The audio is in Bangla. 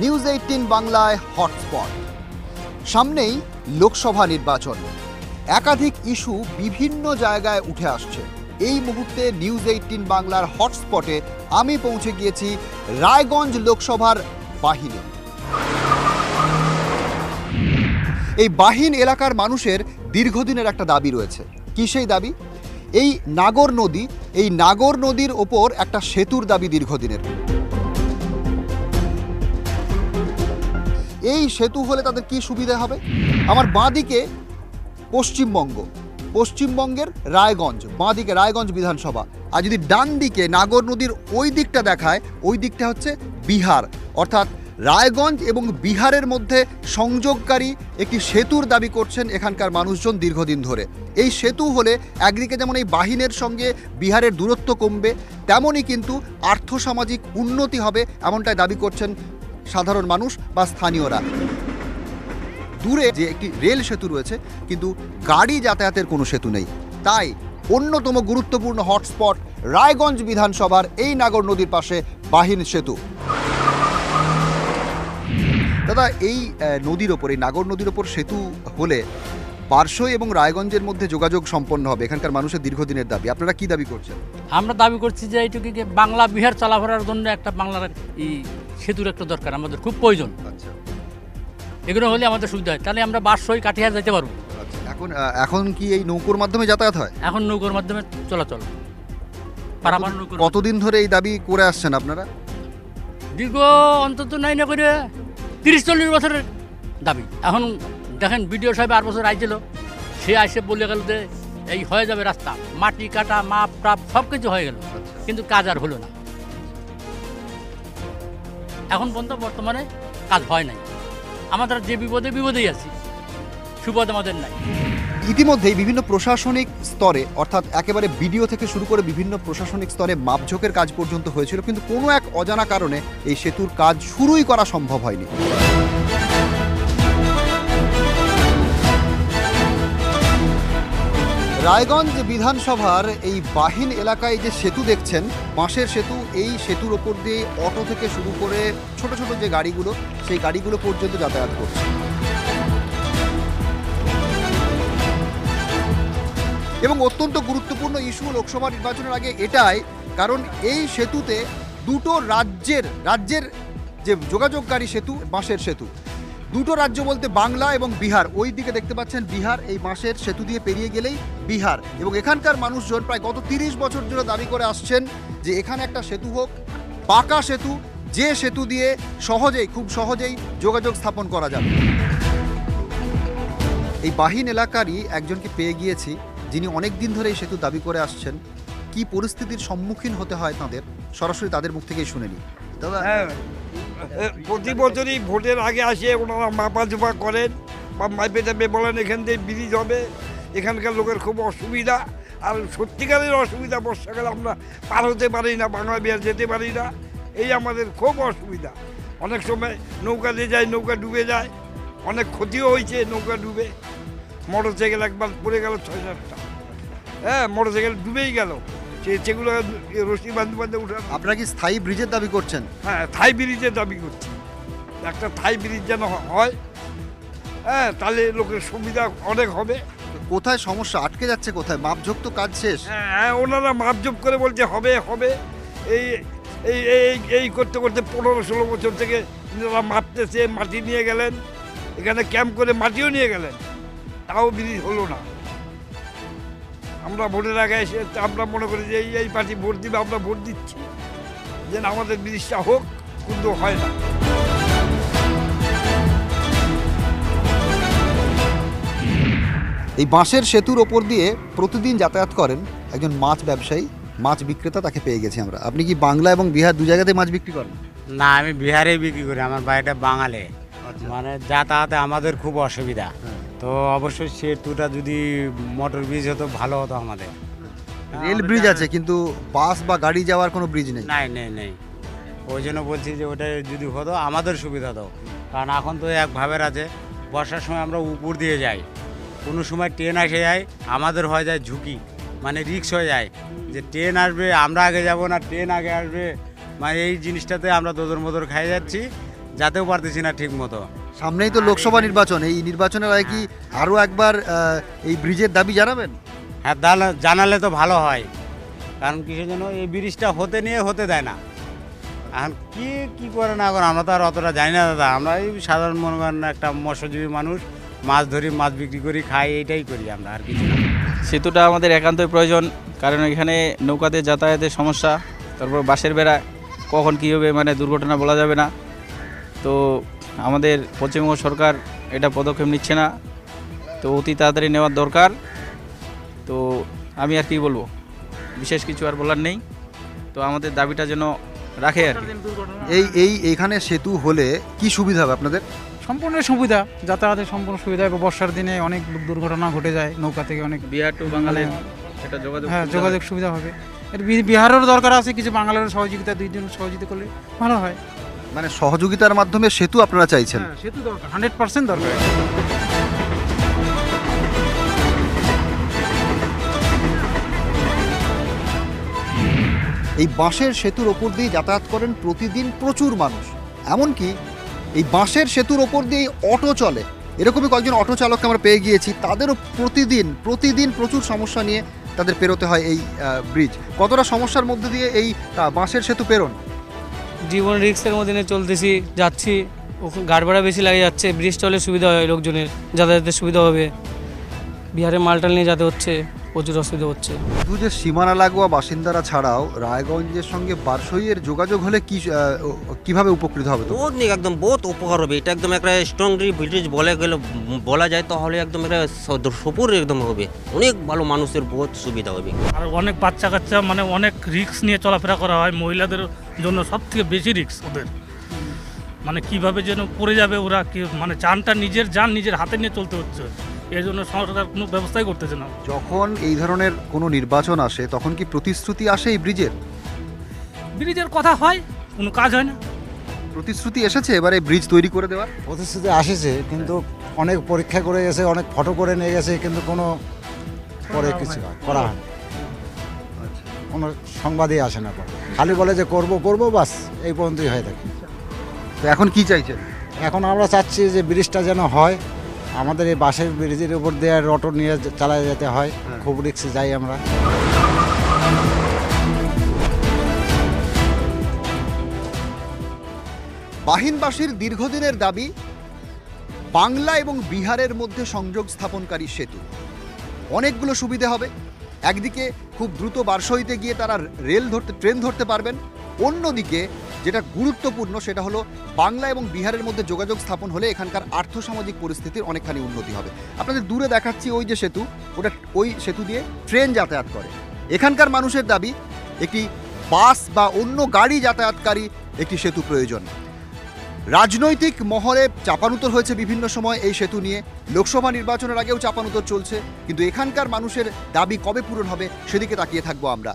নিউজ 18 বাংলায় হটস্পট। সামনেই লোকসভা নির্বাচন, একাধিক ইস্যু বিভিন্ন জায়গায় উঠে আসছে। এই মুহূর্তে নিউজ 18 বাংলার হটস্পটে আমি পৌঁছে গিয়েছি রায়গঞ্জ লোকসভার বাহিনে। এই বাহিন এলাকার মানুষের দীর্ঘদিনের একটা দাবি রয়েছে। কি সেই দাবি? এই নাগর নদীর ওপর একটা সেতুর দাবি দীর্ঘদিনের। এই সেতু হলে তাদের কি সুবিধা হবে? আমার বাঁদিকে পশ্চিমবঙ্গের রায়গঞ্জ, বাঁদিকে রায়গঞ্জ বিধানসভা, আর যদি ডান দিকে নাগর নদীর ওই দিকটা দেখায়, ওই দিকটা হচ্ছে বিহার। অর্থাৎ রায়গঞ্জ এবং বিহারের মধ্যে সংযোগকারী একটি সেতুর দাবি করছেন এখানকার মানুষজন দীর্ঘদিন ধরে। এই সেতু হলে একদিকে যেমন এই বাহিনের সঙ্গে বিহারের দূরত্ব কমবে, তেমনই কিন্তু আর্থসামাজিক উন্নতি হবে, এমনটাই দাবি করছেন সাধারণ মানুষ বা স্থানীয়রা। দূরে যে একটি রেল সেতু রয়েছে, কিন্তু গাড়ি যাতায়াতের কোনো সেতু নেই। তাই অন্যতম গুরুত্বপূর্ণ হটস্পট রায়গঞ্জ বিধানসভার এই নাগর নদীর পাশে বাহিন সেতু। দাদা, এই নদীর ওপর, এই নাগর নদীর ওপর সেতু হলে পার্শ্বই এবং রায়গঞ্জের মধ্যে যোগাযোগ সম্পন্ন হবে, এখানকার মানুষের দীর্ঘদিনের দাবি। আপনারা কি দাবি করছেন? আমরা দাবি করছি যে এইটুকুকে বাংলা বিহার চলাফেরার জন্য একটা বাংলার এই সেতুর একটা দরকার, আমাদের খুব প্রয়োজন। আচ্ছা, এগুলো হলে আমাদের সুবিধা হয়, তাহলে আমরা বারশোই কাটিহার যেতে পারবো। আচ্ছা, এখন কি এই নৌকোর মাধ্যমে যাতায়াত হয়? এখন নৌকোর মাধ্যমে চলাচল। কতদিন ধরে এই দাবি করে আসছেন আপনারা? দীর্ঘ অন্তত নাই না করে 30-40 বছরের দাবি। এখন দেখেন বিডিও সাহেব 8 বছর আইছিল, সে আসে বলে গেল যে এই হয়ে যাবে রাস্তা, মাটি কাটা, মাপ টাপ সব কিছু হয়ে গেল, কিন্তু কাজ আর হলো না। এখন পর্যন্ত বর্তমানে কাজ হয় নাই। আমাদের যে বিপদেই আছি, সুপদ আমাদের নাই। ইতিমধ্যেই বিভিন্ন প্রশাসনিক স্তরে, অর্থাৎ একেবারে বিডিও থেকে শুরু করে বিভিন্ন প্রশাসনিক স্তরে মাপঝোঁকের কাজ পর্যন্ত হয়েছিল, কিন্তু কোনো এক অজানা কারণে এই সেতুর কাজ শুরুই করা সম্ভব হয়নি। রায়গঞ্জ বিধানসভার এই বাহিন এলাকায় যে সেতু দেখছেন, বাঁশের সেতু, এই সেতুর ওপর দিয়ে অটো থেকে শুরু করে ছোট ছোট যে গাড়িগুলো, সেই গাড়িগুলো পর্যন্ত যাতায়াত করছে। এবং অত্যন্ত গুরুত্বপূর্ণ ইস্যু লোকসভা নির্বাচনের আগে এটাই, কারণ এই সেতুতে দুটো রাজ্যের যে যোগাযোগকারী সেতু, বাঁশের সেতু, দুটো রাজ্য বলতে বাংলা এবং বিহার। ওই দিকে দেখতে পাচ্ছেন বিহার, এই বাঁশের সেতু দিয়ে পেরিয়ে গেলেই বিহার। এবং এখানকার মানুষজন প্রায় গত 30 বছর ধরে দাবি করে আসছেন যে এখানে একটা সেতু হোক, পাকা সেতু, যে সেতু দিয়ে খুব সহজেই যোগাযোগ স্থাপন করা যাবে। এই বাহিন এলাকারই একজনকে পেয়ে গিয়েছি, যিনি অনেক দিন ধরে এই সেতু দাবি করে আসছেন। কি পরিস্থিতির সম্মুখীন হতে হয় তাদের, সরাসরি তাদের মুখ থেকেই শুনে নিই। দাদা, প্রতি বছরই ভোটের আগে আসে ওনারা মাপাজোপা করেন বা মাইপে টাপে বলেন এখান থেকে ব্রিজ হবে। এখানকার লোকের খুব অসুবিধা, আর সত্যিকারের অসুবিধা। বর্ষাকালে আমরা পার হতে পারি না, বাংলা বিহার যেতে পারি না, এই আমাদের খুব অসুবিধা। অনেক সময় নৌকাতে যায়, নৌকা ডুবে যায়, অনেক ক্ষতিও হয়েছে নৌকা ডুবে। মোটর সাইকেল একবার পড়ে গেল 6-7টা, মোটর সাইকেল ডুবেই গেল। সেগুলো রশি বাঁধতে উঠে। আপনারা কি স্থায়ী ব্রিজের দাবি করছেন? হ্যাঁ, থাই ব্রিজের দাবি করছি। একটা থাই ব্রিজ যেন হয়, তাহলে লোকের সুবিধা অনেক হবে। কোথায় সমস্যা আটকে যাচ্ছে, কোথায়? মাপঝোঁক তো কাজ শেষ। হ্যাঁ, ওনারা মাপজোপ করে বলছে হবে। এই এই এই এই করতে করতে 15-16 বছর থেকে ওনারা মাপতেছে, মাটি নিয়ে গেলেন, এখানে ক্যাম্প করে মাটিও নিয়ে গেলেন, তাও ব্রিজ হলো না। আমরা ভোটের আগে এসে আমরা মনে করি যে এই পার্টি ভোট দিবে, আমরা ভোট দিচ্ছি যেন আমাদের ব্রিজটা হোক, কিন্তু হয় না। এই বাঁশের সেতুর ওপর দিয়ে প্রতিদিন যাতায়াত করেন একজন মাছ ব্যবসায়ী, মাছ বিক্রেতা, তাকে পেয়ে গেছি আমরা। আপনি কি বাংলা এবং বিহার দু জায়গাতে মাছ বিক্রি করেন? না, আমি বিহারেই বিক্রি করি, আমার বাড়িটা বাঙালি। মানে যাতায়াতে আমাদের খুব অসুবিধা। তো অবশ্যই সেতুটা যদি মোটর ব্রিজ হতো ভালো হতো আমাদের। রেল ব্রিজ আছে, কিন্তু বাস বা গাড়ি যাওয়ার কোনো ব্রিজ নেই। নেই। ওই জন্য বলছি যে ওটা যদি হতো আমাদের সুবিধা হতো। কারণ এখন তো একভাবের আছে, বর্ষার সময় আমরা উপর দিয়ে যাই, কোনো সময় ট্রেন এসে যায়, আমাদের হয়ে যায় ঝুঁকি, মানে রিস্ক হয়ে যায় যে ট্রেন আসবে, আমরা আগে যাব না ট্রেন আগে আসবে, মানে এই জিনিসটাতে আমরা দোদর মোদর খাই যাচ্ছি। যেতেও পারতেছি না ঠিক মতো। সামনেই তো লোকসভা নির্বাচন, এই নির্বাচনের আগে কি আরও একবার এই ব্রিজের দাবি জানাবেন? হ্যাঁ, জানালে তো ভালো হয়, কারণ কিসের জন্য এই ব্রিজটা হতে দেয় না। এখন কি করে না করে আমরা তো আর অতটা জানি না দাদা। আমরা এই সাধারণ মনে করেন একটা মৎস্যজীবী মানুষ, মাছ ধরি, মাছ বিক্রি করি, খাই, এইটাই করি আমরা, আর কিছু না। সেতুটা আমাদের একান্তই প্রয়োজন, কারণ এখানে নৌকাতে যাতায়াতের সমস্যা, তারপর বাসের বেড়া কখন কী হবে মানে দুর্ঘটনা বলা যাবে না। তো আমাদের পশ্চিমবঙ্গ সরকার এটা পদক্ষেপ নিচ্ছে না, তো অতি তাড়াতাড়ি নেওয়ার দরকার। তো আমি আর কি বলবো, বিশেষ কিছু আর বলার নেই। তো আমাদের দাবিটা যেন রাখে আর কি। এইখানে সেতু হলে কি সুবিধা হবে আপনাদের? সম্পূর্ণ সুবিধা, যাতায়াতের সম্পূর্ণ সুবিধা হবে। বর্ষার দিনে অনেক দুর্ঘটনা ঘটে যায়, নৌকা থেকে অনেক। বিহার টু বাঙালি এটা যোগাযোগ, হ্যাঁ, যোগাযোগ সুবিধা হবে। এর বিহারেরও দরকার আছে, কিছু বাঙালির সহযোগিতা, দুইজন সহযোগিতা করলে ভালো হয়। মানে সহযোগিতার মাধ্যমে সেতু আপনারা চাইছেন? হ্যাঁ, সেতু দরকার, 100% দরকার। এই বাঁশের সেতুর ওপর দিয়ে যাতায়াত করেন প্রতিদিন প্রচুর মানুষ। এমনকি এই বাঁশের সেতুর ওপর দিয়ে অটো চলে, এরকমই কয়েকজন অটো চালককে আমরা পেয়ে গিয়েছি। তাদেরও প্রতিদিন প্রচুর সমস্যা নিয়ে তাদের পেরোতে হয় এই ব্রিজ। কতটা সমস্যার মধ্যে দিয়ে এই বাঁশের সেতু পেরোন? জীবন রিস্কের মধ্যে নিয়ে চলতেছি, যাচ্ছি, গাড়ি ভাড়া বেশি লাগে যাচ্ছে। ব্রিজ চলে সুবিধা হয়, লোকজনের যাতায়াতের সুবিধা হবে। বিহারে মালটাল নিয়ে যেতে হচ্ছে, প্রচুর অসুবিধা হচ্ছে। শুধু যে সীমানা লাগোয়া বাসিন্দারা ছাড়াও রায়গঞ্জের সঙ্গে বারসইয়ের যোগাযোগ হলে কিভাবে উপকৃত হবে? তো বহুত একদম বহুত উপকার হবে। এটা একদম একটা স্ট্রং ব্রিজ বলা যায়, তাহলে একদম একটা সপুর একদম হবে। অনেক ভালো, মানুষের বহুত সুবিধা হবে। আর অনেক বাচ্চা কাচ্চা মানে অনেক রিস্ক নিয়ে চলাফেরা করা হয়। মহিলাদের জন্য সব থেকে বেশি রিস্ক ওদের, মানে কিভাবে যেন পড়ে যাবে ওরা, কি মানে নিজের হাতে নিয়ে চলতে হচ্ছে। এই জন্য সরকার কোনো ব্যবস্থাই করতেছে না। যখন এই ধরনের কোনো নির্বাচন আসে তখন কি প্রতিশ্রুতি আসে এই ব্রিজের কথা হয়, কোনো কাজ হয় না। প্রতিশ্রুতি এসেছে এবারে ব্রিজ তৈরি করে দেওয়ার? প্রতিশ্রুতি আসেছে, কিন্তু অনেক পরীক্ষা করে গেছে, অনেক ফটো করে নিয়ে গেছে, কিন্তু কোনো পরে কিছু করা হয় না। কোনো সংবাদই আসে না, খালি বলে যে করবো বাস, এই পর্যন্তই হয়ে থাকে। তো এখন কি চাইছেন? এখন আমরা চাচ্ছি যে ব্রিজটা যেন হয়, আমাদের এই বাসের ব্রিজের উপর দিয়ে অটো নিয়ে চালায় যেতে হয়, খুব রিক্সে যাই আমরা। বাহিনবাসীর দীর্ঘদিনের দাবি বাংলা এবং বিহারের মধ্যে সংযোগ স্থাপনকারী সেতু। অনেকগুলো সুবিধা হবে। একদিকে খুব দ্রুত বারসইতে গিয়ে তারা ট্রেন ধরতে পারবেন। অন্যদিকে যেটা গুরুত্বপূর্ণ সেটা হলো বাংলা এবং বিহারের মধ্যে যোগাযোগ স্থাপন হলে এখানকার আর্থসামাজিক পরিস্থিতির অনেকখানি উন্নতি হবে। আপনাদের দূরে দেখাচ্ছি ওই যে সেতু, ওই সেতু দিয়ে ট্রেন যাতায়াত করে। এখানকার মানুষের দাবি একটি বাস বা অন্য গাড়ি যাতায়াতকারী একটি সেতু প্রয়োজন। রাজনৈতিক মহলে চাপানুতর হয়েছে বিভিন্ন সময় এই সেতু নিয়ে, লোকসভা নির্বাচনের আগেও চাপানুতর চলছে, কিন্তু এখানকার মানুষের দাবি কবে পূরণ হবে সেদিকে তাকিয়ে থাকবো আমরা।